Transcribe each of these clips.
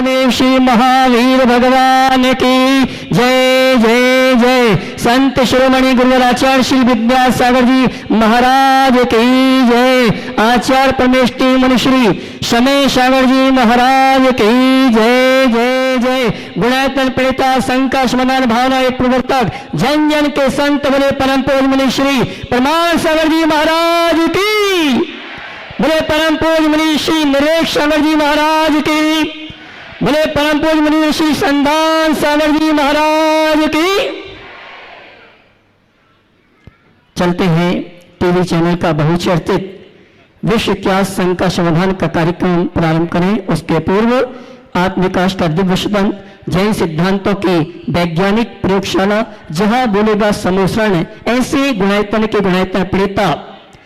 महादेव श्री महावीर भगवान की जय जय जय। संत शिरोमणि गुरुवर आचार्य श्री विद्यासागर जी महाराज की जय। आचार्य परमेष्टि मुनिश्री शमे सागर जी महाराज की जय जय जय। गुणायतन प्रेता शंकर समाधान भावना एक प्रवर्तक जन जन के संत बने परम पूज्य मुनिश्री प्रमाण सागर जी महाराज की, बोले परम पूज्य मुनि श्री नरेश सागर जी महाराज की, बोले परम पूज्य मुनि श्री संधान सागर जी महाराज की। चलते हैं टीवी चैनल का बहुचर्चित विश्व इतिहास संघ का समाधान का कार्यक्रम प्रारंभ करें। उसके पूर्व आत्मविकास का दिव्य सदन जैन सिद्धांतों की वैज्ञानिक प्रयोगशाला, जहां बोलेगा समोसरण ऐसे गुणायतन के गुणायतन प्रेता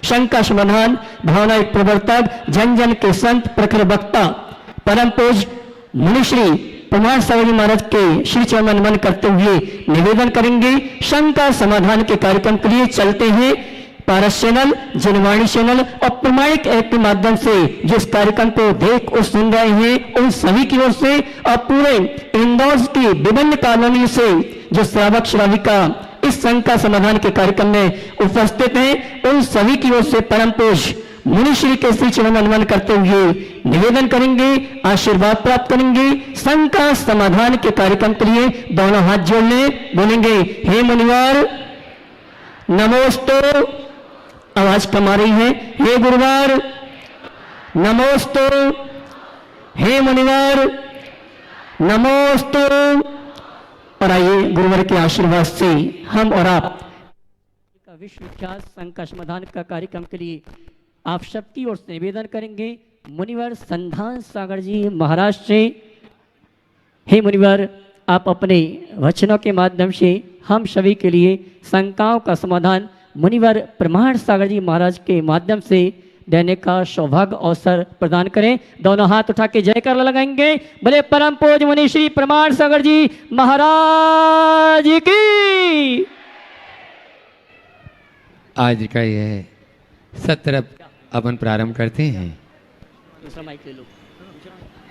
शंका समाधान भावना एक प्रवर्तक जन जन के संत प्रखर वक्ता परम पूज्य मुनिश्री प्रमाण सागर जी महाराज के श्री चरण नमन करते हुए निवेदन करेंगे। शंका समाधान के कार्यक्रम के लिए चलते हैं पारस चैनल, जनवाणी चैनल और प्रमाणिक ऐप के माध्यम से जिस कार्यक्रम को देख और सुन रहे हैं उन सभी की ओर से और पूरे इंदौर की विभिन्न कॉलोनी से जो श्रावक श्राविका इस संघ का समाधान के कार्यक्रम में उपस्थित हैं उन सभी की ओर से परम पूज्य मुनिश्री के श्री चरण नमन करते हुए निवेदन करेंगे, आशीर्वाद प्राप्त करेंगे। संघ का समाधान के कार्यक्रम के लिए दोनों हाथ जोड़ ले, बोलेंगे हे मुनिवर नमोस्तु, आवाज कम आ रही है, हे गुरुवार नमोस्तु, हे मुनिवर नमोस्तु। और आइए गुरुवर के आशीर्वाद से हम और आप का विश्व विख्यात संघ का समाधान का कार्यक्रम के लिए आप सबकी ओर से निवेदन करेंगे मुनिवर संधान सागर जी महाराज से। हे मुनिवर, आप अपने वचनों के माध्यम से हम सभी के लिए शंकाओं का समाधान मुनिवर प्रमाण सागर जी महाराज के माध्यम से देने का सौभाग्य अवसर प्रदान करें। दोनों हाथ उठा के जयकार लगाएंगे, बोले परम पूज्य मुनि श्री प्रमाण सागर जी महाराज की। आज का यह सत्र अपन प्रारंभ करते हैं।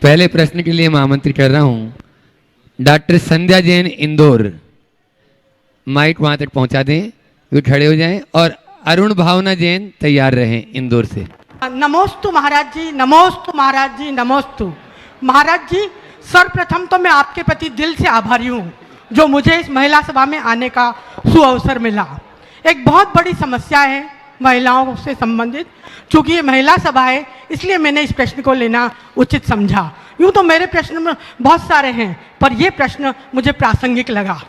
पहले प्रश्न के लिए मैं आमंत्रित कर रहा हूं डॉक्टर संध्या जैन इंदौर, माइक वहां तक पहुंचा दें, वे खड़े हो जाएं। और अरुण भावना जैन तैयार रहें इंदौर से। नमोस्तु महाराज जी, नमोस्तु महाराज जी, नमोस्तु महाराज जी। सर्वप्रथम तो मैं आपके प्रति दिल से आभारी हूँ जो मुझे इस महिला सभा में आने का सुअवसर मिला। एक बहुत बड़ी समस्या है महिलाओं से संबंधित, चूंकि ये महिला सभा है इसलिए मैंने इस प्रश्न को लेना उचित समझा। यूँ तो मेरे प्रश्न में बहुत सारे हैं पर यह प्रश्न मुझे प्रासंगिक लगा।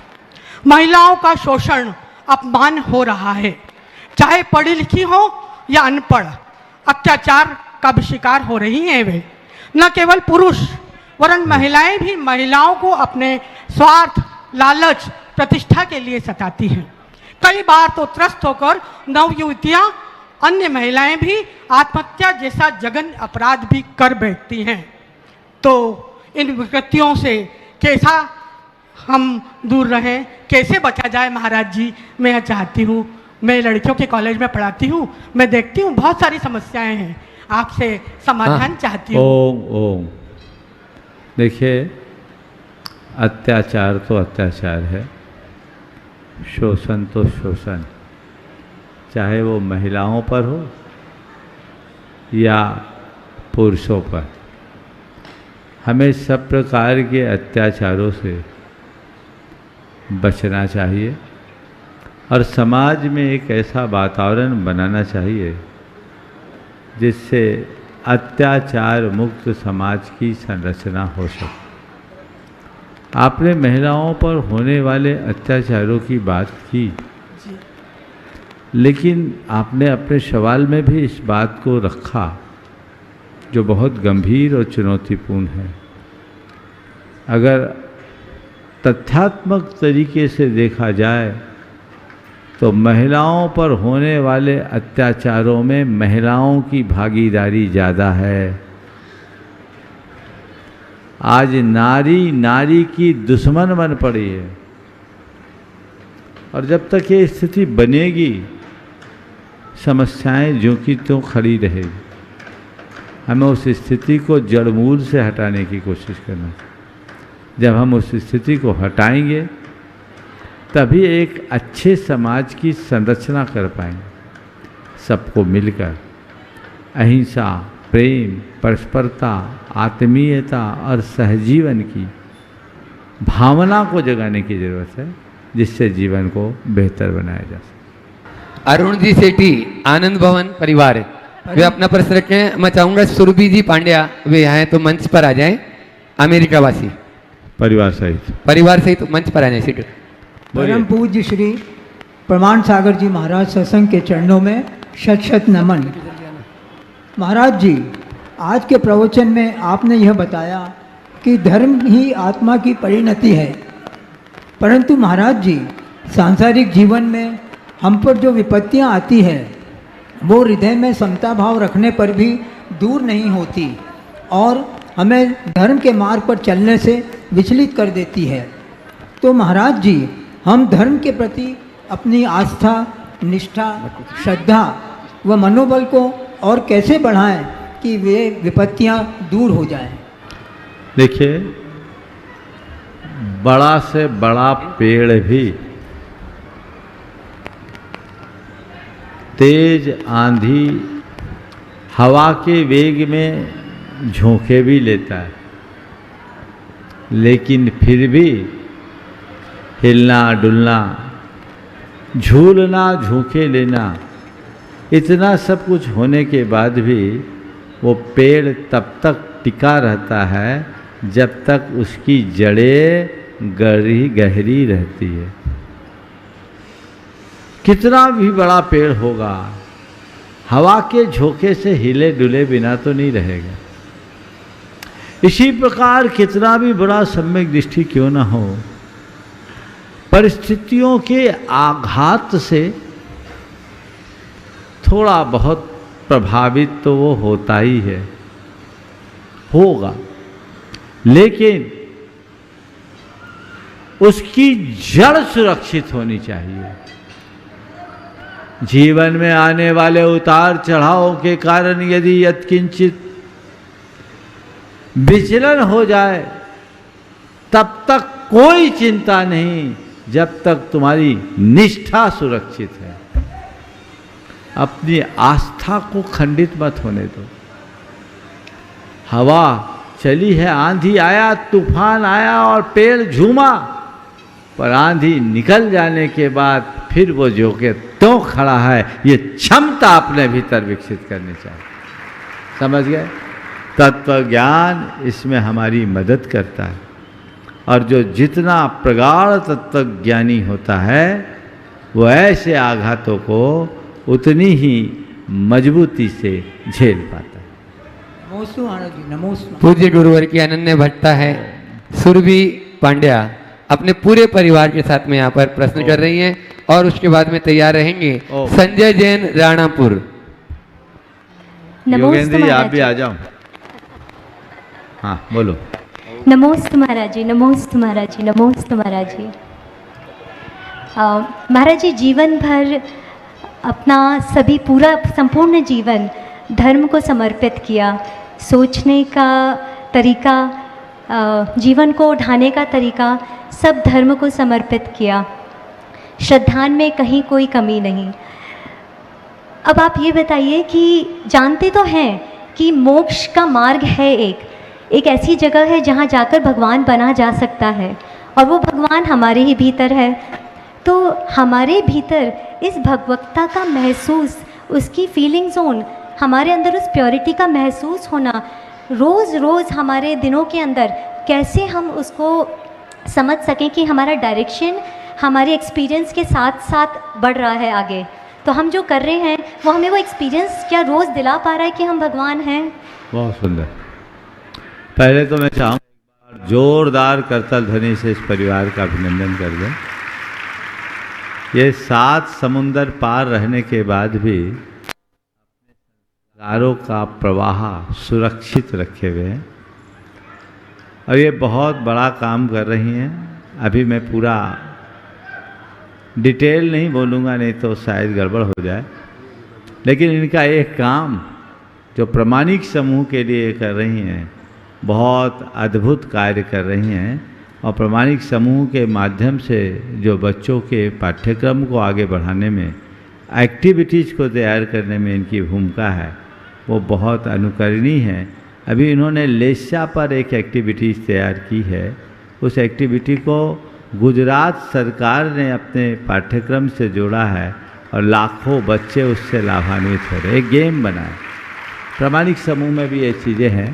महिलाओं का शोषण अपमान हो रहा है, चाहे पढ़ी लिखी हो या अनपढ़, अत्याचार का भी शिकार हो रही हैं वे। न केवल पुरुष वरन महिलाएं भी महिलाओं को अपने स्वार्थ, लालच, प्रतिष्ठा के लिए सताती हैं। कई बार तो त्रस्त होकर नवयुवतियां, अन्य महिलाएं भी आत्महत्या जैसा जघन्य अपराध भी कर बैठती हैं। तो इन विकृतियों से कैसा हम दूर रहें, कैसे बचा जाए महाराज जी, मैं चाहती हूँ। मैं लड़कियों के कॉलेज में पढ़ाती हूँ, मैं देखती हूँ बहुत सारी समस्याएं हैं, आपसे समाधान चाहती हूँ। ओम ओम। देखिए, अत्याचार तो अत्याचार है, शोषण तो शोषण, चाहे वो महिलाओं पर हो या पुरुषों पर। हमें सब प्रकार के अत्याचारों से बचना चाहिए और समाज में एक ऐसा वातावरण बनाना चाहिए जिससे अत्याचार मुक्त समाज की संरचना हो सके। आपने महिलाओं पर होने वाले अत्याचारों की बात की, लेकिन आपने अपने सवाल में भी इस बात को रखा जो बहुत गंभीर और चुनौतीपूर्ण है। अगर तथ्यात्मक तरीके से देखा जाए तो महिलाओं पर होने वाले अत्याचारों में महिलाओं की भागीदारी ज़्यादा है। आज नारी नारी की दुश्मन बन पड़ी है और जब तक ये स्थिति बनेगी समस्याएं ज्यों की त्यों खड़ी रहेगी। हमें उस स्थिति को जड़मूल से हटाने की कोशिश करना चाहिए। जब हम उस स्थिति को हटाएंगे तभी एक अच्छे समाज की संरचना कर पाएंगे। सबको मिलकर अहिंसा, प्रेम, परस्परता, आत्मीयता और सहजीवन की भावना को जगाने की जरूरत है, जिससे जीवन को बेहतर बनाया जा सके। अरुण जी सेठी, आनंद भवन परिवार, वे अपना प्रश्न रखें। मैं चाहूंगा सुरभि जी पांड्या, वे यहाँ हैं तो मंच पर आ जाएं। अमेरिका वासी परिवार सहित मंच पर आ जाए। सीट परम पूज्य श्री प्रमाण सागर जी महाराज सत्संग के चरणों में शत शत नमन। महाराज जी, आज के प्रवचन में आपने यह बताया कि धर्म ही आत्मा की परिणति है, परंतु महाराज जी सांसारिक जीवन में हम पर जो विपत्तियां आती है वो हृदय में समता भाव रखने पर भी दूर नहीं होती और हमें धर्म के मार्ग पर चलने से विचलित कर देती है। तो महाराज जी, हम धर्म के प्रति अपनी आस्था, निष्ठा, श्रद्धा व मनोबल को और कैसे बढ़ाएं कि वे विपत्तियां दूर हो जाएं? देखिए, बड़ा से बड़ा पेड़ भी तेज आंधी, हवा के वेग में झोंके भी लेता है, लेकिन फिर भी हिलना डुलना, झूलना, झोंके लेना, इतना सब कुछ होने के बाद भी वो पेड़ तब तक टिका रहता है जब तक उसकी जड़ें गहरी रहती है। कितना भी बड़ा पेड़ होगा, हवा के झोंके से हिले डुले बिना तो नहीं रहेगा। इसी प्रकार कितना भी बड़ा सम्यक दृष्टि क्यों न हो, परिस्थितियों के आघात से थोड़ा बहुत प्रभावित तो वो होता ही है, होगा, लेकिन उसकी जड़ सुरक्षित होनी चाहिए। जीवन में आने वाले उतार चढ़ाव के कारण यदि यत्किंचित विचलन हो जाए तब तक कोई चिंता नहीं, जब तक तुम्हारी निष्ठा सुरक्षित है। अपनी आस्था को खंडित मत होने दो। हवा चली है, आंधी आया, तूफान आया और पेड़ झूमा, पर आंधी निकल जाने के बाद फिर वो जो के त्यों खड़ा है, ये क्षमता अपने भीतर विकसित करनी चाहिए। समझ गए? तत्व ज्ञान इसमें हमारी मदद करता है, और जो जितना प्रगाढ़ तत्व ज्ञानी होता है वो ऐसे आघातों को उतनी ही मजबूती से झेल पाता है। नमोस्तु महाराज जी, नमोस्तु। पूज्य गुरुवर की अनन्य भट्टा है सुरभि पांड्या अपने पूरे परिवार के साथ में यहाँ पर प्रश्न कर रही हैं और उसके बाद में तैयार रहेंगे संजय जैन राणापुर। योगेंद्र जी आप भी आ जाओ। हाँ बोलो। नमोस्तु महाराज जी, नमोस्तु महाराज जी, नमोस्तु महाराज जी। महाराज जी जीवन भर अपना सभी पूरा संपूर्ण जीवन धर्म को समर्पित किया। सोचने का तरीका, जीवन को ढाने का तरीका सब धर्म को समर्पित किया। श्रद्धा में कहीं कोई कमी नहीं। अब आप ये बताइए कि जानते तो हैं कि मोक्ष का मार्ग है, एक ऐसी जगह है जहाँ जाकर भगवान बना जा सकता है, और वो भगवान हमारे ही भीतर है। तो हमारे भीतर इस भगवत्ता का महसूस, उसकी फीलिंग जोन, हमारे अंदर उस प्योरिटी का महसूस होना रोज़ रोज़ हमारे दिनों के अंदर, कैसे हम उसको समझ सकें कि हमारा डायरेक्शन हमारे एक्सपीरियंस के साथ साथ बढ़ रहा है आगे। तो हम जो कर रहे हैं वो हमें वो एक्सपीरियंस क्या रोज़ दिला पा रहा है कि हम भगवान हैं? बहुत सुंदर। पहले तो मैं चाहूँगा जोरदार करतल ध्वनि से इस परिवार का अभिनंदन कर दें। ये 7 समुंदर पार रहने के बाद भी संस्कारों का प्रवाह सुरक्षित रखे हुए हैं और ये बहुत बड़ा काम कर रही हैं। अभी मैं पूरा डिटेल नहीं बोलूँगा, नहीं तो शायद गड़बड़ हो जाए, लेकिन इनका एक काम जो प्रामाणिक समूह के लिए कर रही हैं, बहुत अद्भुत कार्य कर रही हैं। और प्रामाणिक समूह के माध्यम से जो बच्चों के पाठ्यक्रम को आगे बढ़ाने में, एक्टिविटीज़ को तैयार करने में इनकी भूमिका है वो बहुत अनुकरणीय है। अभी इन्होंने लेस्या पर एक एक्टिविटीज़ तैयार की है। उस एक्टिविटी को गुजरात सरकार ने अपने पाठ्यक्रम से जोड़ा है और लाखों बच्चे उससे लाभान्वित हो रहे। एक गेम बना है। प्रामाणिक समूह में भी ये चीज़ें हैं,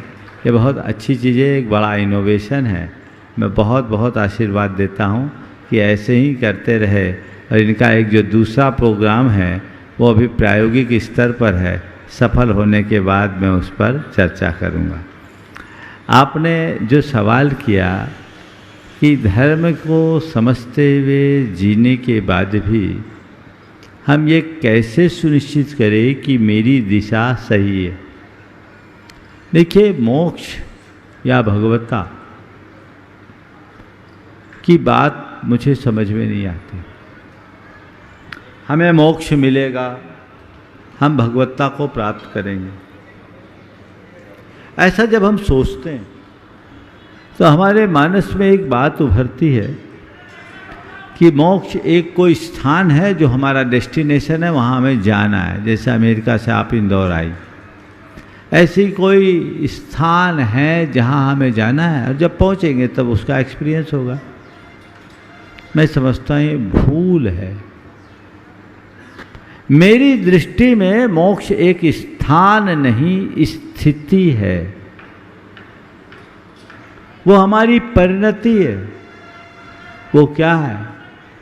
ये बहुत अच्छी चीज़ें, एक बड़ा इनोवेशन है। मैं बहुत बहुत आशीर्वाद देता हूँ कि ऐसे ही करते रहे। और इनका एक जो दूसरा प्रोग्राम है वो अभी प्रायोगिक स्तर पर है, सफल होने के बाद मैं उस पर चर्चा करूँगा। आपने जो सवाल किया कि धर्म को समझते हुए जीने के बाद भी हम ये कैसे सुनिश्चित करें कि मेरी दिशा सही है। देखिए, मोक्ष या भगवत्ता की बात मुझे समझ में नहीं आती। हमें मोक्ष मिलेगा, हम भगवत्ता को प्राप्त करेंगे, ऐसा जब हम सोचते हैं तो हमारे मानस में एक बात उभरती है कि मोक्ष एक कोई स्थान है जो हमारा डेस्टिनेशन है, वहाँ हमें जाना है। जैसे अमेरिका से आप इंदौर आई, ऐसी कोई स्थान है जहाँ हमें जाना है और जब पहुँचेंगे तब उसका एक्सपीरियंस होगा। मैं समझता हूँ ये भूल है। मेरी दृष्टि में मोक्ष एक स्थान नहीं, स्थिति है। वो हमारी परिणति है। वो क्या है?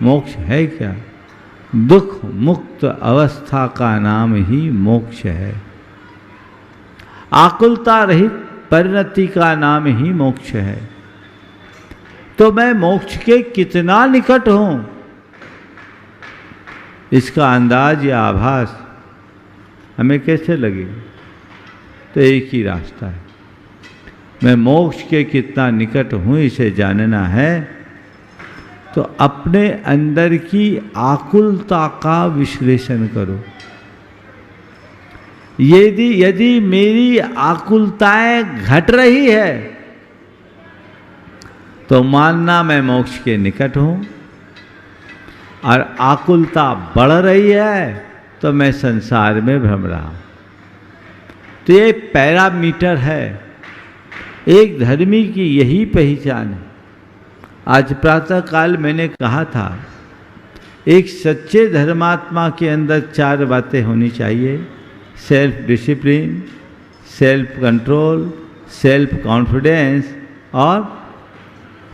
मोक्ष है क्या? दुख मुक्त अवस्था का नाम ही मोक्ष है। आकुलता रहित परिणति का नाम ही मोक्ष है। तो मैं मोक्ष के कितना निकट हूं, इसका अंदाज या आभास हमें कैसे लगेगा? तो एक ही रास्ता है। मैं मोक्ष के कितना निकट हूं इसे जानना है तो अपने अंदर की आकुलता का विश्लेषण करो। यदि मेरी आकुलताएं घट रही है तो मानना मैं मोक्ष के निकट हूं, और आकुलता बढ़ रही है तो मैं संसार में भ्रम रहा हूं। तो ये पैरामीटर है। एक धर्मी की यही पहचान है। आज प्रातः काल मैंने कहा था, एक सच्चे धर्मात्मा के अंदर 4 बातें होनी चाहिए: self discipline, self control, self confidence और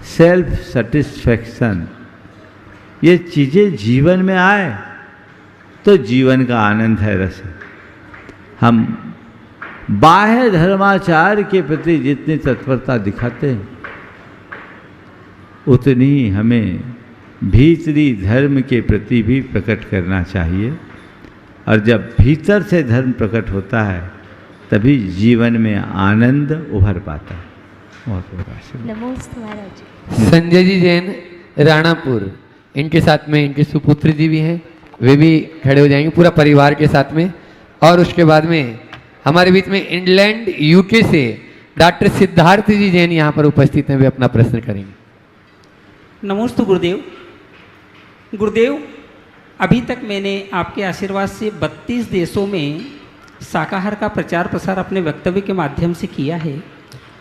सेल्फ सेटिस्फैक्शन। ये चीज़ें जीवन में आए तो जीवन का आनंद है, रस है। हम बाह्य धर्माचार के प्रति जितनी तत्परता दिखाते हैं उतनी हमें भीतरी धर्म के प्रति भी प्रकट करना चाहिए। और जब भीतर से धर्म प्रकट होता है तभी जीवन में आनंद उभर पाता है। बहुत बहुत आशीर्वाद। नमस्ते महाराज। संजय जी जैन राणापुर, इनके साथ में इनके सुपुत्र जी भी हैं, वे भी खड़े हो जाएंगे पूरा परिवार के साथ में। और उसके बाद में हमारे बीच में इंग्लैंड यूके से डॉक्टर सिद्धार्थ जी जैन यहाँ पर उपस्थित हैं, वे अपना प्रश्न करेंगे। नमोस्तु गुरुदेव। गुरुदेव, अभी तक मैंने आपके आशीर्वाद से 32 देशों में शाकाहार का प्रचार प्रसार अपने वक्तव्य के माध्यम से किया है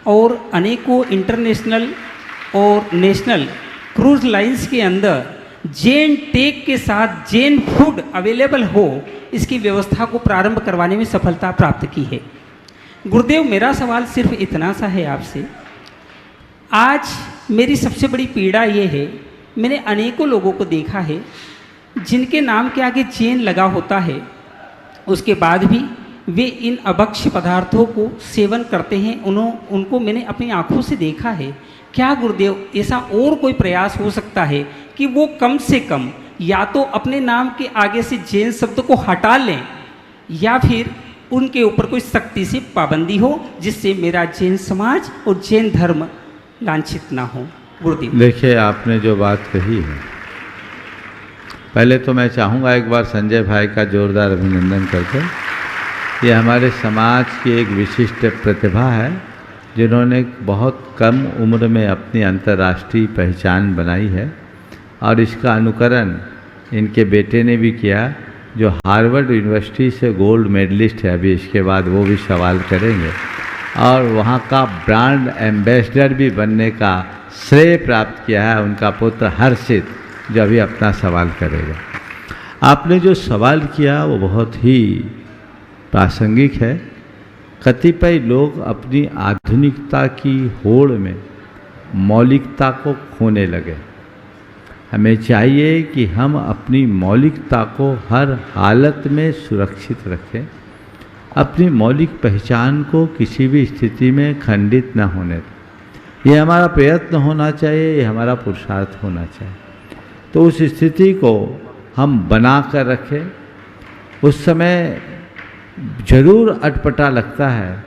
और अनेकों इंटरनेशनल और नेशनल क्रूज लाइंस के अंदर जैन टेक के साथ जैन फूड अवेलेबल हो, इसकी व्यवस्था को प्रारंभ करवाने में सफलता प्राप्त की है। गुरुदेव, मेरा सवाल सिर्फ इतना सा है आपसे। आज मेरी सबसे बड़ी पीड़ा ये है, मैंने अनेकों लोगों को देखा है जिनके नाम के आगे जैन लगा होता है, उसके बाद भी वे इन अभक्ष्य पदार्थों को सेवन करते हैं। उनको मैंने अपनी आंखों से देखा है। क्या गुरुदेव ऐसा और कोई प्रयास हो सकता है कि वो कम से कम या तो अपने नाम के आगे से जैन शब्द को हटा लें या फिर उनके ऊपर कोई सख्ती से पाबंदी हो, जिससे मेरा जैन समाज और जैन धर्म लांछित ना हो? गुरुदेव, देखिए, आपने जो बात कही है, पहले तो मैं चाहूँगा एक बार संजय भाई का जोरदार अभिनंदन करके। ये हमारे समाज की एक विशिष्ट प्रतिभा है जिन्होंने बहुत कम उम्र में अपनी अंतर्राष्ट्रीय पहचान बनाई है, और इसका अनुकरण इनके बेटे ने भी किया, जो हार्वर्ड यूनिवर्सिटी से गोल्ड मेडलिस्ट है। अभी इसके बाद वो भी सवाल करेंगे, और वहाँ का ब्रांड एम्बेसडर भी बनने का श्रेय प्राप्त किया है उनका पुत्र हर्षित, जो अभी अपना सवाल करेगा। आपने जो सवाल किया वो बहुत ही प्रासंगिक है। कतिपय लोग अपनी आधुनिकता की होड़ में मौलिकता को खोने लगे। हमें चाहिए कि हम अपनी मौलिकता को हर हालत में सुरक्षित रखें, अपनी मौलिक पहचान को किसी भी स्थिति में खंडित न होने दें। ये हमारा प्रयत्न होना चाहिए, ये हमारा पुरुषार्थ होना चाहिए। तो उस स्थिति को हम बना कर रखें। उस समय जरूर अटपटा लगता है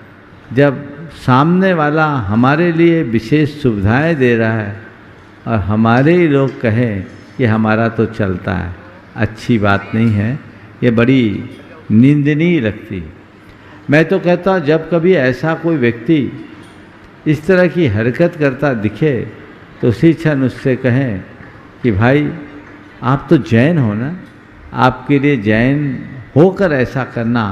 जब सामने वाला हमारे लिए विशेष सुविधाएं दे रहा है और हमारे ही लोग कहें कि हमारा तो चलता है। अच्छी बात नहीं है, ये बड़ी निंदनीय लगती है। मैं तो कहता हूँ जब कभी ऐसा कोई व्यक्ति इस तरह की हरकत करता दिखे तो उसी क्षण उससे कहें कि भाई आप तो जैन हो ना, आपके लिए जैन होकर ऐसा करना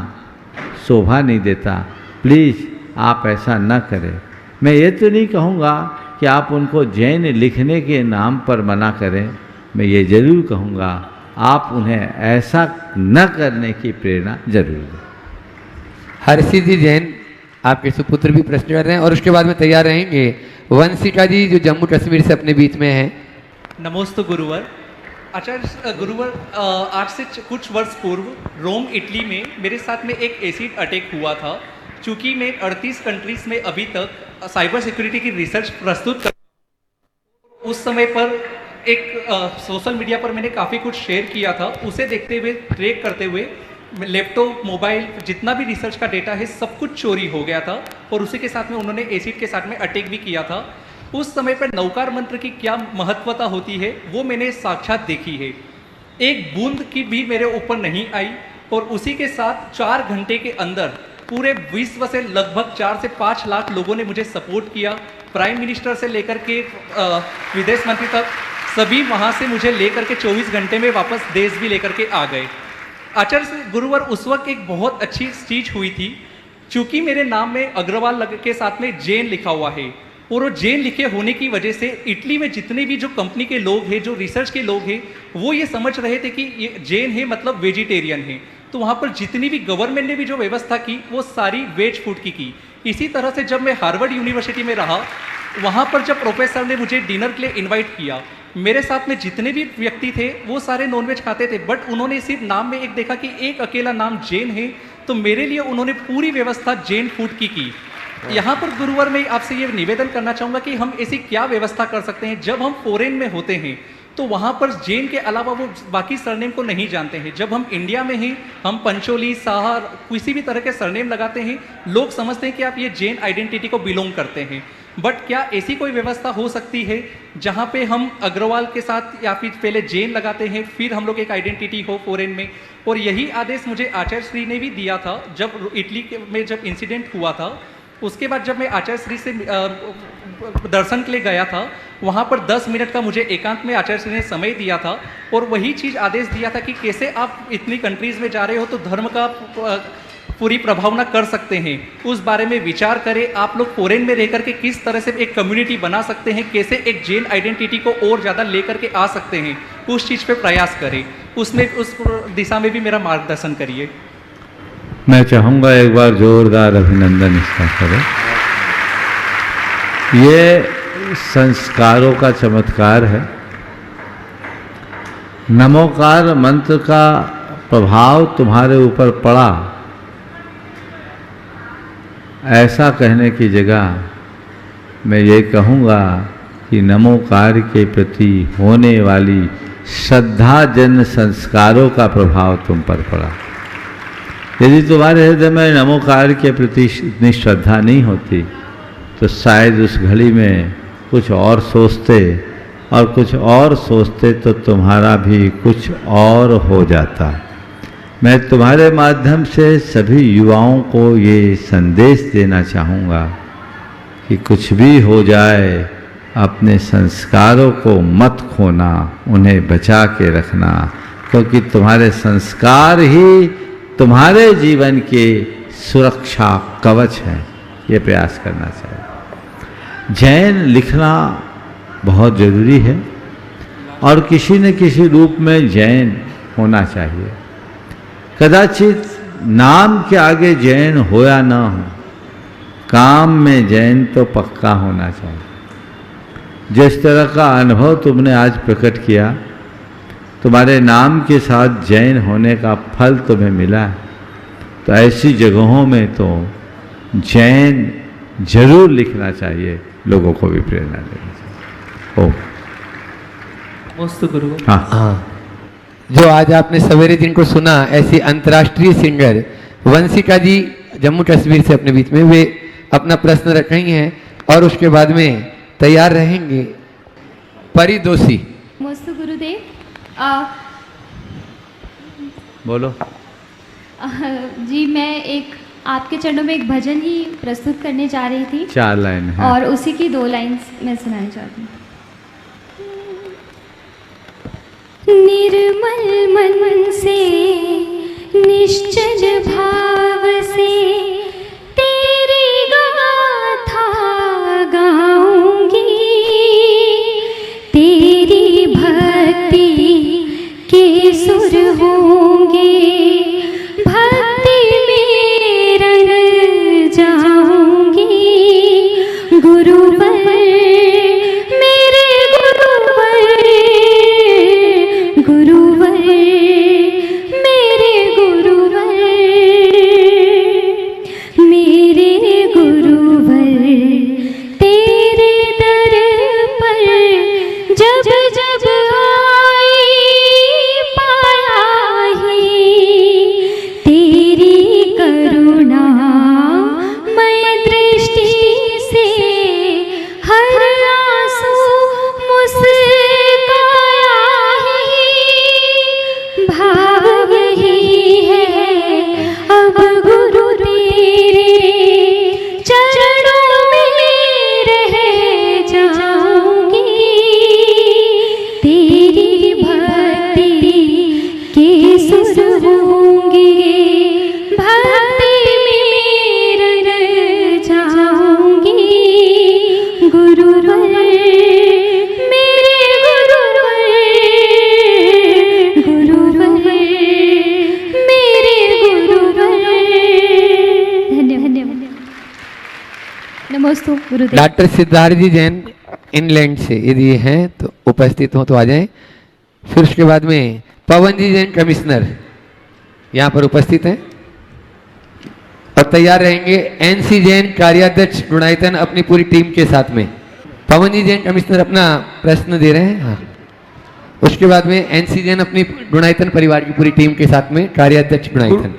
शोभा नहीं देता, प्लीज़ आप ऐसा न करें। मैं ये तो नहीं कहूँगा कि आप उनको जैन लिखने के नाम पर मना करें, मैं ये ज़रूर कहूँगा आप उन्हें ऐसा न करने की प्रेरणा जरूर दें। हर्षित जी जैन आपके सुपुत्र भी प्रश्न कर रहे हैं और उसके बाद में तैयार रहेंगे वंशिका जी जो जम्मू कश्मीर से अपने बीच में हैं। नमोस्तु गुरुवर। आचार्य गुरुवर, आज से कुछ वर्ष पूर्व रोम इटली में मेरे साथ में एक एसिड अटैक हुआ था। चूँकि मैं 38 कंट्रीज़ में अभी तक साइबर सिक्योरिटी की रिसर्च प्रस्तुत कर, उस समय पर एक सोशल मीडिया पर मैंने काफ़ी कुछ शेयर किया था। उसे देखते हुए, ट्रैक करते हुए लैपटॉप, मोबाइल, जितना भी रिसर्च का डेटा है सब कुछ चोरी हो गया था और उसी के साथ में उन्होंने एसिड के साथ में अटैक भी किया था। उस समय पर नौकार मंत्र की क्या महत्वता होती है वो मैंने साक्षात देखी है। एक बूंद की भी मेरे ऊपर नहीं आई और उसी के साथ 4 घंटे के अंदर पूरे विश्व से लगभग 4 से 5 लाख लोगों ने मुझे सपोर्ट किया। प्राइम मिनिस्टर से लेकर के विदेश मंत्री तक सभी वहाँ से मुझे लेकर के 24 घंटे में वापस देश भी लेकर के आ गए। आचार्य गुरुवर, उस वक्त एक बहुत अच्छी चीज़ हुई थी। चूँकि मेरे नाम में अग्रवाल के साथ में जैन लिखा हुआ है और वो जैन लिखे होने की वजह से इटली में जितने भी जो कंपनी के लोग हैं, जो रिसर्च के लोग हैं, वो ये समझ रहे थे कि ये जैन है मतलब वेजिटेरियन है। तो वहाँ पर जितनी भी गवर्नमेंट ने भी जो व्यवस्था की वो सारी वेज फूड की। इसी तरह से जब मैं हार्वर्ड यूनिवर्सिटी में रहा, वहाँ पर जब प्रोफेसर ने मुझे डिनर के लिए इन्वाइट किया, मेरे साथ में जितने भी व्यक्ति थे वो सारे नॉनवेज खाते थे, बट उन्होंने सिर्फ नाम में एक देखा कि एक अकेला नाम जैन है, तो मेरे लिए उन्होंने पूरी व्यवस्था जैन फूड की। यहाँ पर गुरुवर मैं आपसे ये निवेदन करना चाहूँगा कि हम ऐसी क्या व्यवस्था कर सकते हैं। जब हम फॉरेन में होते हैं तो वहाँ पर जैन के अलावा वो बाकी सरनेम को नहीं जानते हैं। जब हम इंडिया में हैं, हम पंचोली, साहा, किसी भी तरह के सरनेम लगाते हैं, लोग समझते हैं कि आप ये जैन आइडेंटिटी को बिलोंग करते हैं। बट क्या ऐसी कोई व्यवस्था हो सकती है जहाँ पे हम अग्रवाल के साथ या फिर पहले जैन लगाते हैं, फिर हम लोग एक आइडेंटिटी हो फॉरेन में। और यही आदेश मुझे आचार्य श्री ने भी दिया था जब इटली में जब इंसिडेंट हुआ था। उसके बाद जब मैं आचार्य श्री से दर्शन के लिए गया था, वहाँ पर 10 मिनट का मुझे एकांत में आचार्य श्री ने समय दिया था और वही चीज़ आदेश दिया था कि कैसे आप इतनी कंट्रीज़ में जा रहे हो तो धर्म का पूरी प्रभावना कर सकते हैं, उस बारे में विचार करें। आप लोग फॉरेन में रह करके किस तरह से एक कम्युनिटी बना सकते हैं, कैसे एक जैन आइडेंटिटी को और ज़्यादा लेकर के आ सकते हैं, उस चीज़ पे प्रयास करें। उसमें उस दिशा में भी मेरा मार्गदर्शन करिए। मैं चाहूँगा एक बार जोरदार अभिनंदन इसका करें। ये संस्कारों का चमत्कार है। नमोकार मंत्र का प्रभाव तुम्हारे ऊपर पड़ा, ऐसा कहने की जगह मैं ये कहूँगा कि नमोकार के प्रति होने वाली श्रद्धा जन संस्कारों का प्रभाव तुम पर पड़ा। यदि तुम्हारे हृदय में नमोकार के प्रति इतनी श्रद्धा नहीं होती तो शायद उस घड़ी में कुछ और सोचते और कुछ और सोचते तो तुम्हारा भी कुछ और हो जाता। मैं तुम्हारे माध्यम से सभी युवाओं को ये संदेश देना चाहूँगा कि कुछ भी हो जाए अपने संस्कारों को मत खोना, उन्हें बचा के रखना, क्योंकि तुम्हारे संस्कार ही तुम्हारे जीवन के सुरक्षा कवच हैं। ये प्रयास करना चाहिए। जैन लिखना बहुत ज़रूरी है और किसी न किसी रूप में जैन होना चाहिए। कदाचित नाम के आगे जैन हो या ना हो, काम में जैन तो पक्का होना चाहिए। जिस तरह का अनुभव तुमने आज प्रकट किया, तुम्हारे नाम के साथ जैन होने का फल तुम्हें मिला है, तो ऐसी जगहों में तो जैन जरूर लिखना चाहिए, लोगों को भी प्रेरणा देनी चाहिए। ओम मस्त गुरु। हाँ, जो आज आपने सवेरे जिनको सुना, ऐसी अंतर्राष्ट्रीय सिंगर वंशिका जी जम्मू कश्मीर से अपने बीच में, वे अपना प्रश्न रख रही हैं और उसके बाद में तैयार रहेंगे परिदोषी। मस्तु गुरुदेव। बोलो। जी मैं एक आपके चरणों में एक भजन ही प्रस्तुत करने जा रही थी 4 लाइन है और उसी की 2 लाइन्स मैं सुनाना चाहती हूँ। निर्मल मन से निश्चल भाव से तेरी गाथा गाऊंगी, तेरी भक्ति के सुर होंगे, भक्ति में रंग जाऊंगी। गुरुवर मेरे गुरुवर, गुरुवर मेरे गुरुवर, मेरे गुरुवर तेरे दर पर जब जब आई पाया ही, तेरी करुणा मैं दृष्टि से हर आंसू मुस्काया ही। भाव वही है अब गुरु तेरे चरणों में रह जाऊंगी, तेरी भक्ति के सुर होंगे, भक्ति में रह जाऊंगी। गुरुवर मेरे गुरुवर, गुरुवर मेरे गुरुवर। धन्यवाद। नमस्ते गुरुदेव। डॉक्टर सिद्धार्थ जी जैन इंग्लैंड से यदि ये हैं तो उपस्थित हो तो आ जाएं। फिर उसके बाद में पवन जी जैन कमिश्नर यहाँ पर उपस्थित हैं और तैयार रहेंगे एनसी जैन कार्याध्यक्ष गुणायतन अपनी पूरी टीम के साथ में। पवन जी जैन कमिश्नर अपना प्रश्न दे रहे हैं। हाँ, उसके बाद में एनसी जैन अपनी गुणायतन परिवार की पूरी टीम के साथ में कार्याध्यक्ष गुणायतन।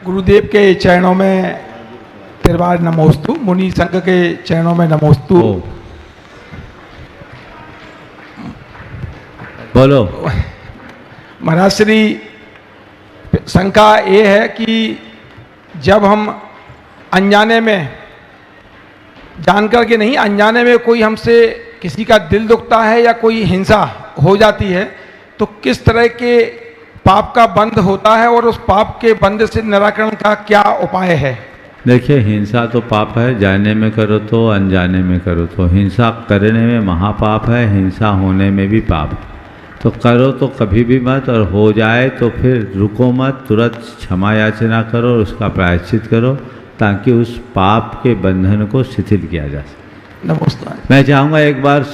गुरुदेव के चरणों में तिरवार नमोस्तु, मुनि संघ के चरणों में नमोस्तु। बोलो। महाराज श्री, शंका ये है कि जब हम अनजाने में, जानकर के नहीं, अनजाने में कोई हमसे किसी का दिल दुखता है या कोई हिंसा हो जाती है, तो किस तरह के पाप का बंध होता है और उस पाप के बंध से निराकरण का क्या उपाय है? देखिए, हिंसा तो पाप है, जाने में करो तो अनजाने में करो तो। हिंसा करने में महापाप है, हिंसा होने में भी पाप है। तो करो तो कभी भी मत, और हो जाए तो फिर रुको मत, तुरंत क्षमा याचना करो और उसका प्रायश्चित करो, ताकि उस पाप के बंधन को शिथिल किया जा सके। नमस्कार। मैं चाहूँगा एक बार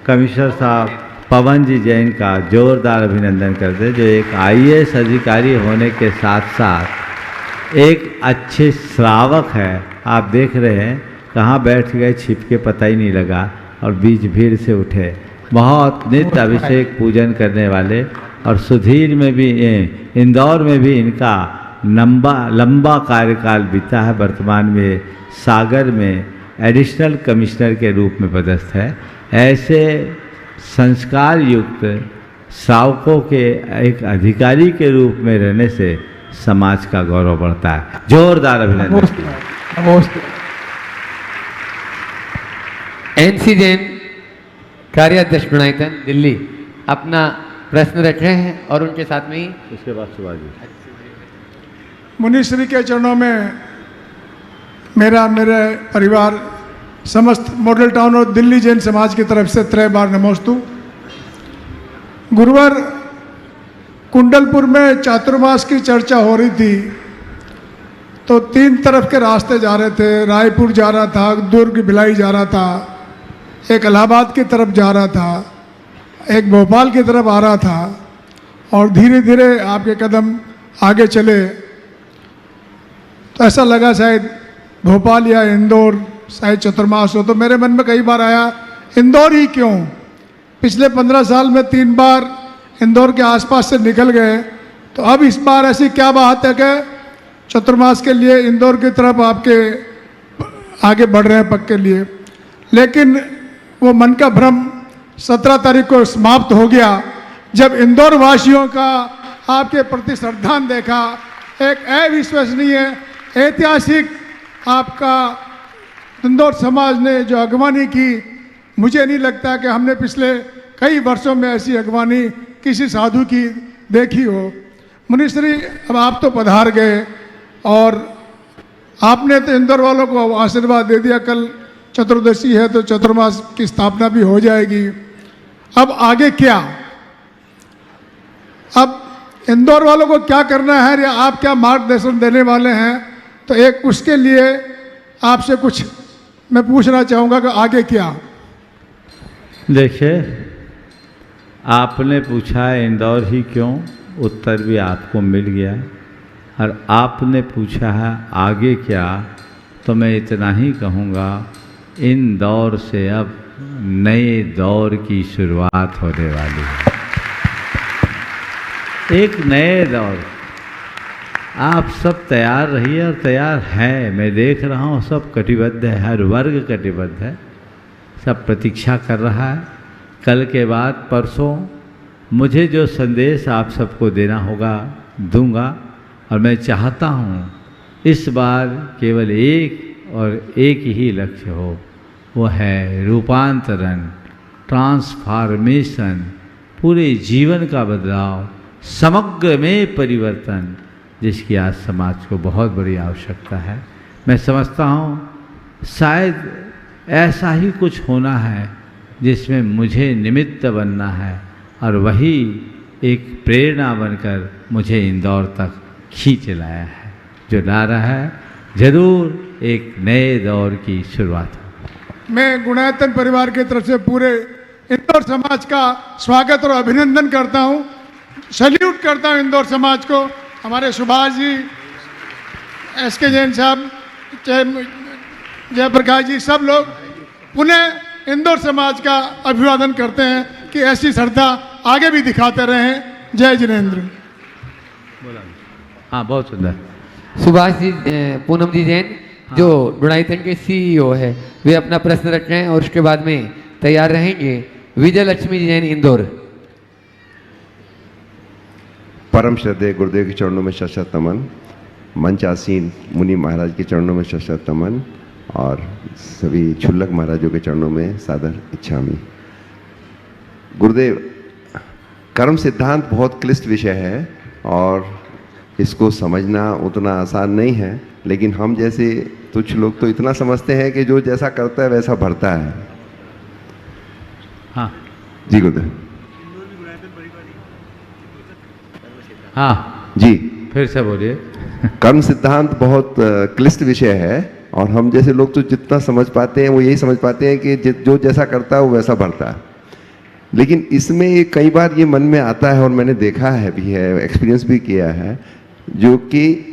कमिश्नर साहब पवन जी जैन का जोरदार अभिनंदन कर दे, जो एक IAS अधिकारी होने के साथ साथ एक अच्छे श्रावक है। आप देख रहे हैं कहाँ बैठ गए, छिप के पता ही नहीं लगा और बीच भीड़ से उठे। बहुत नित्य अभिषेक पूजन करने वाले, और सुधीर में भी, इंदौर में भी इनका लंबा कार्यकाल बीता है। वर्तमान में सागर में एडिशनल कमिश्नर के रूप में पदस्थ है। ऐसे संस्कार युक्त श्रावकों के एक अधिकारी के रूप में रहने से समाज का गौरव बढ़ता है। जोरदार अभिनंदन। एनसी जैन कार्याध्यक्ष गुणायतन दिल्ली अपना प्रश्न रख रहे हैं और उनके साथ में ही उसके बाद सुभाष जी। मुनिश्री के चरणों में मेरे परिवार समस्त मॉडल टाउन और दिल्ली जैन समाज की तरफ से 3 बार नमोस्तु। गुरुवार कुंडलपुर में चातुर्मास की चर्चा हो रही थी, तो 3 तरफ के रास्ते जा रहे थे। रायपुर जा रहा था, दुर्ग भिलाई जा रहा था, एक इलाहाबाद की तरफ जा रहा था, एक भोपाल की तरफ आ रहा था, और धीरे धीरे आपके कदम आगे चले तो ऐसा लगा शायद भोपाल या इंदौर शायद चतुर्मास हो। तो मेरे मन में कई बार आया इंदौर ही क्यों। पिछले 15 साल में 3 बार इंदौर के आसपास से निकल गए, तो अब इस बार ऐसी क्या बात है कि चतुर्मास के लिए इंदौर की तरफ आपके आगे बढ़ रहे हैं पग के लिए। लेकिन वो मन का भ्रम 17 तारीख को समाप्त हो गया जब इंदौर वासियों का आपके प्रति श्रद्धांजलि देखा। एक अविश्वसनीय ऐतिहासिक आपका इंदौर समाज ने जो अगवानी की, मुझे नहीं लगता कि हमने पिछले कई वर्षों में ऐसी अगवानी किसी साधु की देखी हो। मुनिश्री, अब आप तो पधार गए और आपने तो इंदौर वालों को आशीर्वाद दे दिया। कल चतुर्दशी है तो चतुर्मास की स्थापना भी हो जाएगी। अब आगे क्या? अब इंदौर वालों को क्या करना है या आप क्या मार्गदर्शन देने वाले हैं? तो एक उसके लिए आपसे कुछ मैं पूछना चाहूँगा कि आगे क्या? देखिए, आपने पूछा इंदौर ही क्यों, उत्तर भी आपको मिल गया। और आपने पूछा है आगे क्या, तो मैं इतना ही कहूँगा, इंदौर से अब नए दौर की शुरुआत होने वाली है। एक नए दौर, आप सब तैयार रहिए और तैयार हैं। मैं देख रहा हूँ सब कटिबद्ध है, हर वर्ग कटिबद्ध है, सब प्रतीक्षा कर रहा है। कल के बाद परसों मुझे जो संदेश आप सबको देना होगा दूंगा। और मैं चाहता हूँ इस बार केवल एक और एक ही लक्ष्य हो, वो है रूपांतरण, ट्रांसफॉर्मेशन, पूरे जीवन का बदलाव, समग्र में परिवर्तन, जिसकी आज समाज को बहुत बड़ी आवश्यकता है। मैं समझता हूँ शायद ऐसा ही कुछ होना है जिसमें मुझे निमित्त बनना है, और वही एक प्रेरणा बनकर मुझे इंदौर तक खींच लाया है। जो नारा है, जरूर एक नए दौर की शुरुआत हो। मैं गुणायतन परिवार की तरफ से पूरे इंदौर समाज का स्वागत और अभिनंदन करता हूँ, सैल्यूट करता हूँ इंदौर समाज को। हमारे सुभाष जी, एसके जैन साहब, जयप्रकाश जी, सब लोग पुनः इंदौर समाज का अभिवादन करते हैं कि ऐसी श्रद्धा आगे भी दिखाते रहें। जय जिनेंद्र। हाँ, बहुत सुंदर। सुभाष जी, पूनम जी जैन जो गुणायतन के सीईओ है, वे अपना प्रश्न रख रहे हैं और उसके बाद में तैयार रहेंगे विजय लक्ष्मी जैन इंदौर। परम श्रद्धेय गुरुदेव के चरणों में शत नमन, मंच आसीन मुनि महाराज के चरणों में शत नमन, और सभी क्षुल्लक महाराजों के चरणों में सादर इच्छामि। गुरुदेव, कर्म सिद्धांत बहुत क्लिष्ट विषय है और इसको समझना उतना आसान नहीं है, लेकिन हम जैसे तुच्छ लोग तो इतना समझते हैं कि जो जैसा करता है वैसा भरता है। हाँ जी गुरुदेव। हाँ जी, फिर से बोलिए। कर्म सिद्धांत बहुत क्लिष्ट विषय है और हम जैसे लोग तो जितना समझ पाते हैं वो यही समझ पाते हैं कि जो जैसा करता है वो वैसा भरता है। लेकिन इसमें कई बार ये मन में आता है, और मैंने देखा है भी है, एक्सपीरियंस भी किया है, जो कि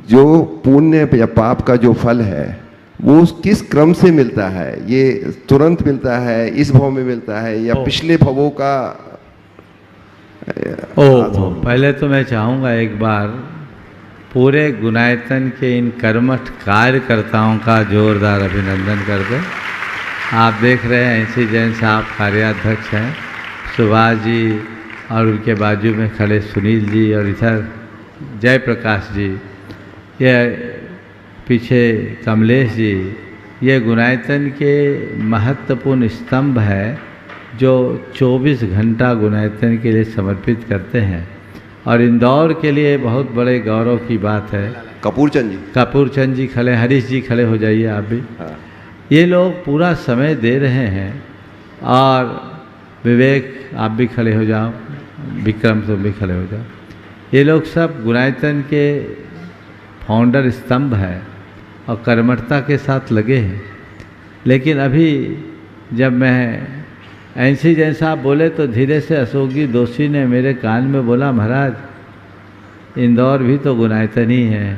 जो पुण्य या पाप का जो फल है वो किस क्रम से मिलता है। ये तुरंत मिलता है, इस भाव में मिलता है, या पिछले भवों का। पहले तो मैं चाहूँगा एक बार पूरे गुणायतन के इन कर्मठ कार्यकर्ताओं का जोरदार अभिनंदन कर दें। आप देख रहे हैं एनसी जैन साहब कार्याध्यक्ष हैं, सुभाष जी और उनके बाजू में खड़े सुनील जी, और इधर जयप्रकाश जी, ये पीछे कमलेश जी, ये गुणायतन के महत्वपूर्ण स्तंभ है जो 24 घंटा गुणायतन के लिए समर्पित करते हैं। और इंदौर के लिए बहुत बड़े गौरव की बात है, कपूरचंद जी खड़े, हरीश जी खड़े हो जाइए आप भी। ये लोग पूरा समय दे रहे हैं। और विवेक आप भी खड़े हो जाओ, विक्रम तुम भी खड़े हो जाओ। ये लोग सब गुणायतन के फाउंडर स्तंभ है और कर्मठता के साथ लगे हैं। लेकिन अभी जब मैं ऐसी जैसा बोले तो धीरे से अशोक जी दोषी ने मेरे कान में बोला, महाराज इंदौर भी तो गुणायतन ही है।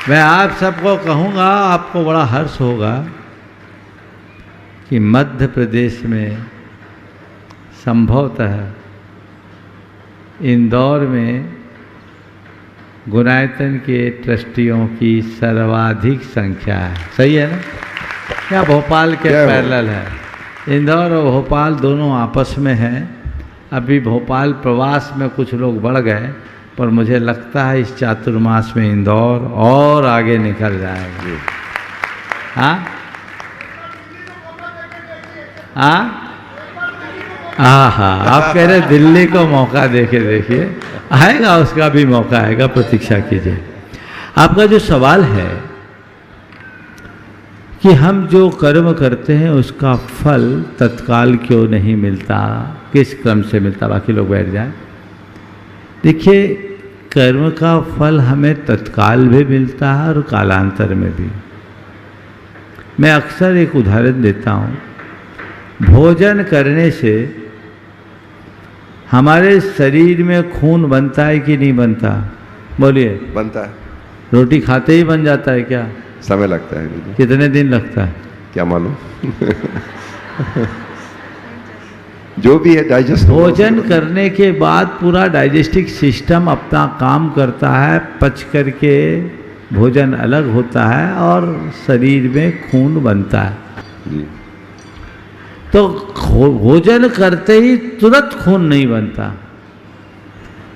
मैं आप सबको कहूँगा, आपको बड़ा हर्ष होगा कि मध्य प्रदेश में संभवतः इंदौर में गुणायतन के ट्रस्टियों की सर्वाधिक संख्या है। सही है ना? क्या भोपाल के पैरेलल है? इंदौर और भोपाल दोनों आपस में हैं। अभी भोपाल प्रवास में कुछ लोग बढ़ गए, पर मुझे लगता है इस चातुर्मास में इंदौर और आगे निकल जाएगी। हाँ हाँ हाँ, आप कह रहे दिल्ली को मौका देके देखिए, आएगा, उसका भी मौका आएगा, प्रतीक्षा कीजिए। आपका जो सवाल है कि हम जो कर्म करते हैं उसका फल तत्काल क्यों नहीं मिलता, किस क्रम से मिलता, बाकी लोग बैठ जाएं। देखिए, कर्म का फल हमें तत्काल भी मिलता है और कालांतर में भी। मैं अक्सर एक उदाहरण देता हूँ। भोजन करने से हमारे शरीर में खून बनता है कि नहीं बनता? बोलिए। बनता है। रोटी खाते ही बन जाता है क्या? समय लगता है। कितने दिन लगता है? क्या मालूम। जो भी है डाइजेस्ट। भोजन करने के बाद पूरा डाइजेस्टिव सिस्टम अपना काम करता है, पच करके भोजन अलग होता है और शरीर में खून बनता है जी। तो भोजन करते ही तुरंत खून नहीं बनता,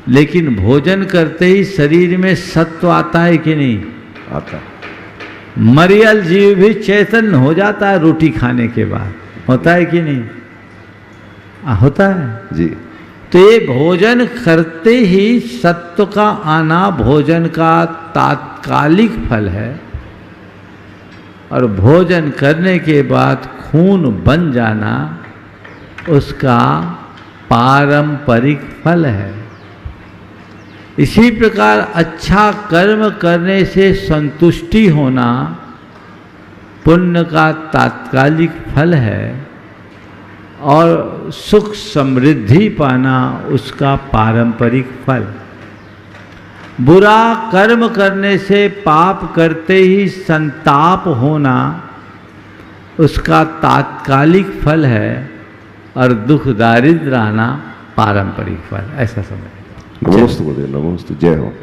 लेकिन भोजन करते ही शरीर में सत्व आता है कि नहीं आता? मरियल जीव भी चैतन्य हो जाता है रोटी खाने के बाद, होता है कि नहीं? होता है जी। तो ये भोजन करते ही सत्व का आना भोजन का तात्कालिक फल है, और भोजन करने के बाद खून बन जाना उसका पारंपरिक फल है। इसी प्रकार अच्छा कर्म करने से संतुष्टि होना पुण्य का तात्कालिक फल है, और सुख समृद्धि पाना उसका पारंपरिक फल। बुरा कर्म करने से पाप करते ही संताप होना उसका तात्कालिक फल है, और दुख दारिद्र आना पारंपरिक फल। ऐसा समझ। नमोस्तु बोलिए। नमोस्तु। जय हो।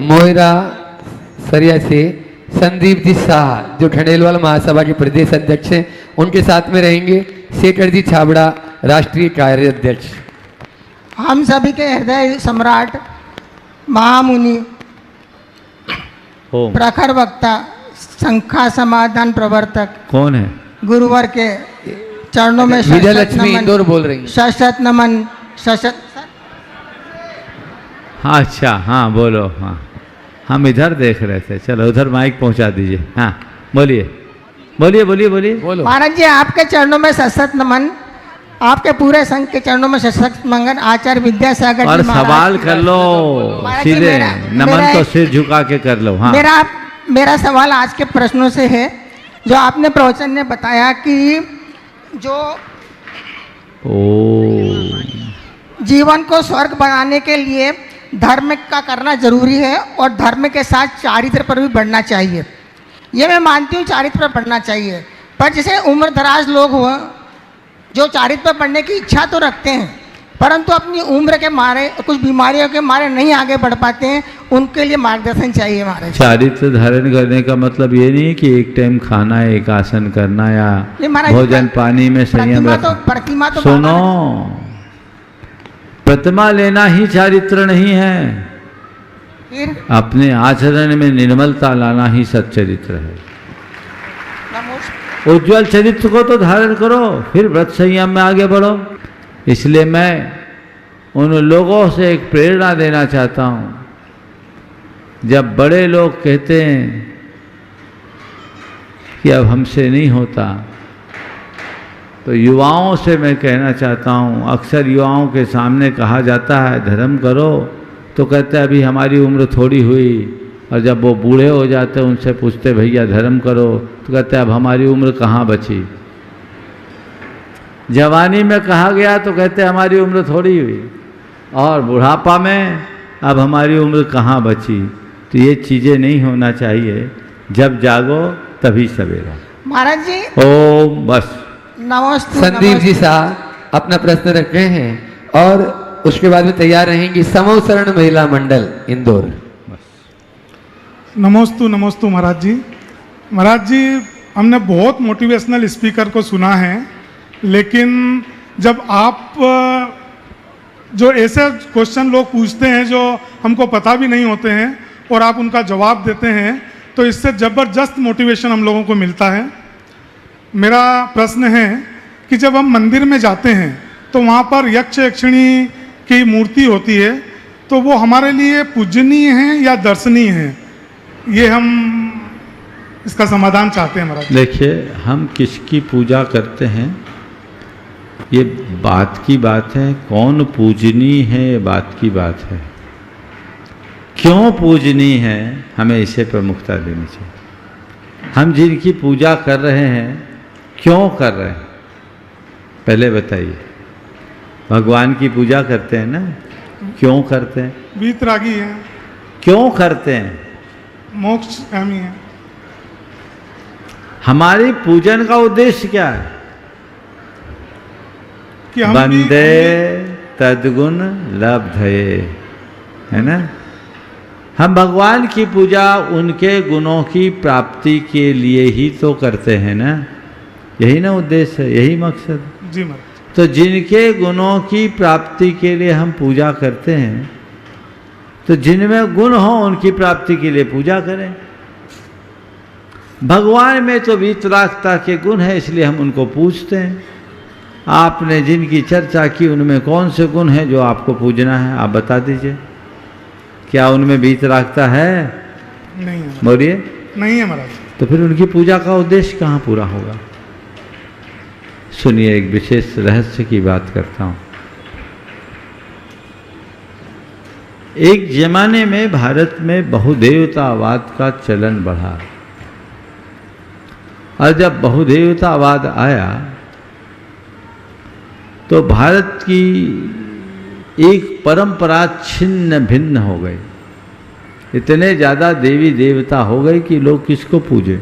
मोयरा सरिया से संदीप जी शाह जो खंडेलवाल महासभा के प्रदेश अध्यक्ष हैं, उनके साथ में रहेंगे शेखर जी छाबड़ा राष्ट्रीय कार्याध्यक्ष। हम सभी के हृदय सम्राट, महामुनि, प्रखर वक्ता, शंखा समाधान प्रवर्तक कौन है? गुरुवर के चरणों में विजयलक्ष्मी इंदौर बोल रही हैं। शशत नमन। शशत। हाँ अच्छा, हाँ बोलो। हाँ, हम इधर देख रहे थे, चलो उधर माइक पहुंचा दीजिए। हाँ बोलिए बोलिए बोलिए बोलिए। महाराज जी, आपके चरणों में सशत नमन, आपके पूरे संघ के चरणों में सशत मंगन। आचार्य विद्यासागर और जी सवाल कर लो सीधे, नमन तो सिर झुका के कर लो। हाँ। मेरा सवाल आज के प्रश्नों से है। जो आपने प्रवचन में बताया कि जो जीवन को स्वर्ग बनाने के लिए धर्म का करना जरूरी है, और धर्म के साथ चारित्र पर भी बढ़ना चाहिए। ये मैं मानती हूँ, चारित्र पर बढ़ना चाहिए। पर जैसे उम्र दराज लोग हुए जो चारित्र पर बढ़ने की इच्छा तो रखते हैं, परंतु अपनी उम्र के मारे, कुछ बीमारियों के मारे नहीं आगे बढ़ पाते हैं, उनके लिए मार्गदर्शन चाहिए हमारे। चारित्र धारण करने का मतलब ये नहीं है कि एक टाइम खाना, एक आसन करना, या भोजन पानी में संयम रखना। प्रतिमा तो सुनो, प्रतिमा लेना ही चारित्र नहीं है। फिर अपने आचरण में निर्मलता लाना ही सच्चरित्र है। उज्जवल चरित्र को तो धारण करो, फिर व्रत संयम में आगे बढ़ो। इसलिए मैं उन लोगों से एक प्रेरणा देना चाहता हूँ, जब बड़े लोग कहते हैं कि अब हमसे नहीं होता, तो युवाओं से मैं कहना चाहता हूँ, अक्सर युवाओं के सामने कहा जाता है धर्म करो, तो कहते हैं अभी हमारी उम्र थोड़ी हुई, और जब वो बूढ़े हो जाते हैं उनसे पूछते भैया धर्म करो, तो कहते हैं अब हमारी उम्र कहाँ बची। जवानी में कहा गया तो कहते हैं हमारी उम्र थोड़ी हुई, और बुढ़ापा में अब हमारी उम्र कहाँ बची। तो ये चीज़ें नहीं होना चाहिए, जब जागो तभी सवेरा। महाराज जी ओम बस। नमस्ते। संदीप जी साहब अपना प्रश्न रख रहे हैं और उसके बाद में तैयार रहेंगी समूह शरण महिला मंडल इंदौर। नमोस्तु नमोस्तु महाराज जी। महाराज जी, हमने बहुत मोटिवेशनल स्पीकर को सुना है, लेकिन जब आप जो ऐसे क्वेश्चन लोग पूछते हैं जो हमको पता भी नहीं होते हैं और आप उनका जवाब देते हैं, तो इससे ज़बरदस्त मोटिवेशन हम लोगों को मिलता है। मेरा प्रश्न है कि जब हम मंदिर में जाते हैं तो वहाँ पर यक्ष यक्षिणी की मूर्ति होती है, तो वो हमारे लिए पूजनीय है या दर्शनीय है? ये हम इसका समाधान चाहते हैं महाराज। देखिए, हम किसकी पूजा करते हैं ये बात की बात है, कौन पूजनीय है ये बात की बात है, क्यों पूजनीय है हमें इसे प्रमुखता देनी चाहिए। हम जिनकी पूजा कर रहे हैं क्यों कर रहे हैं, पहले बताइए। भगवान की पूजा करते हैं ना, क्यों करते हैं? वीतरागी है। क्यों करते हैं? मोक्ष कामी है। हमारी पूजन का उद्देश्य क्या है? कि हम बंदे तद्गुण लब्धये, है ना। हम भगवान की पूजा उनके गुणों की प्राप्ति के लिए ही तो करते हैं ना, यही ना उद्देश्य है, यही मकसद। जी महाराज। तो जिनके गुणों की प्राप्ति के लिए हम पूजा करते हैं, तो जिनमें गुण हो उनकी प्राप्ति के लिए पूजा करें। भगवान में तो वीतरागता के गुण है, इसलिए हम उनको पूजते हैं। आपने जिनकी चर्चा की उनमें कौन से गुण हैं जो आपको पूजना है, आप बता दीजिए। क्या उनमें वीतरागता है? नहीं है। बोलिए। नहीं है महाराज। तो फिर उनकी पूजा का उद्देश्य कहाँ पूरा होगा? सुनिए, एक विशेष रहस्य की बात करता हूँ। एक जमाने में भारत में बहुदेवतावाद का चलन बढ़ा, और जब बहुदेवतावाद आया तो भारत की एक परंपरा छिन्न भिन्न हो गई। इतने ज़्यादा देवी देवता हो गए कि लोग किसको पूजे।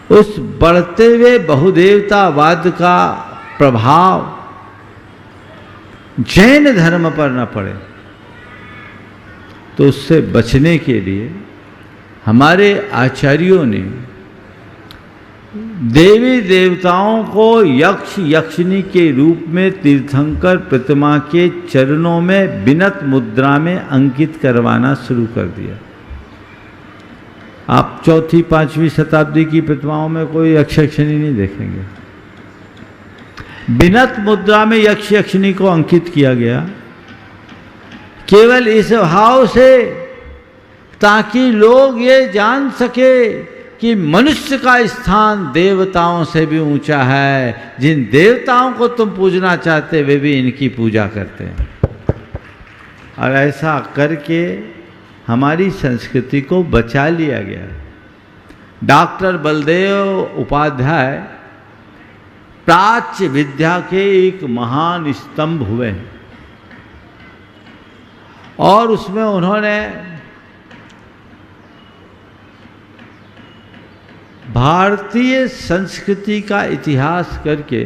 उस बढ़ते हुए बहुदेवतावाद का प्रभाव जैन धर्म पर न पड़े, तो उससे बचने के लिए हमारे आचार्यों ने देवी देवताओं को यक्ष यक्षिणी के रूप में तीर्थंकर प्रतिमा के चरणों में बिनत मुद्रा में अंकित करवाना शुरू कर दिया। आप 4वीं 5वीं शताब्दी की प्रतिमाओं में कोई यक्ष यक्षिणी नहीं देखेंगे। बिनत मुद्रा में यक्ष यक्षिणी को अंकित किया गया, केवल इस भाव से ताकि लोग ये जान सके कि मनुष्य का स्थान देवताओं से भी ऊंचा है। जिन देवताओं को तुम पूजना चाहते वे भी इनकी पूजा करते हैं। और ऐसा करके हमारी संस्कृति को बचा लिया गया। डॉक्टर बलदेव उपाध्याय प्राच्य विद्या के एक महान स्तंभ हुए हैं, और उसमें उन्होंने भारतीय संस्कृति का इतिहास करके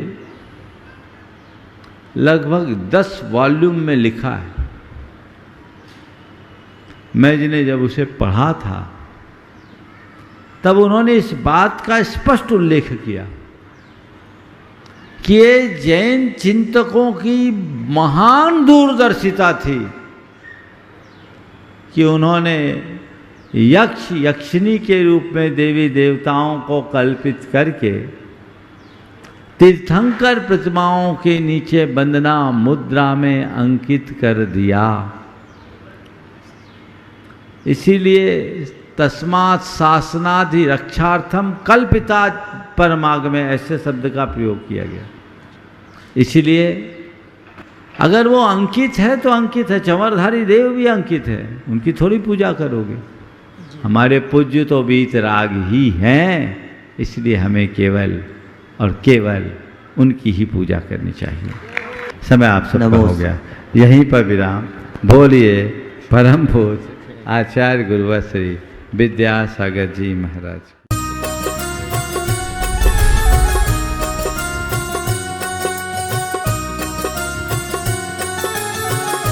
लगभग 10 वॉल्यूम में लिखा है। मैं जिन्हें जब उसे पढ़ा था तब उन्होंने इस बात का स्पष्ट उल्लेख किया कि ये जैन चिंतकों की महान दूरदर्शिता थी कि उन्होंने यक्ष यक्षिणी के रूप में देवी देवताओं को कल्पित करके तीर्थंकर प्रतिमाओं के नीचे वंदना मुद्रा में अंकित कर दिया। इसीलिए तस्मात् शासनाधि रक्षार्थम कल्पिता परमागमे ऐसे शब्द का प्रयोग किया गया। इसीलिए अगर वो अंकित है तो अंकित है, चंवरधारी देव भी अंकित है, उनकी थोड़ी पूजा करोगे। हमारे पूज्य तो वीतराग ही हैं, इसलिए हमें केवल और केवल उनकी ही पूजा करनी चाहिए। समय आप सबका हो गया, यहीं पर विराम। बोलिए परम पूज्य आचार्य गुरुवर श्री विद्यासागर जी महाराज।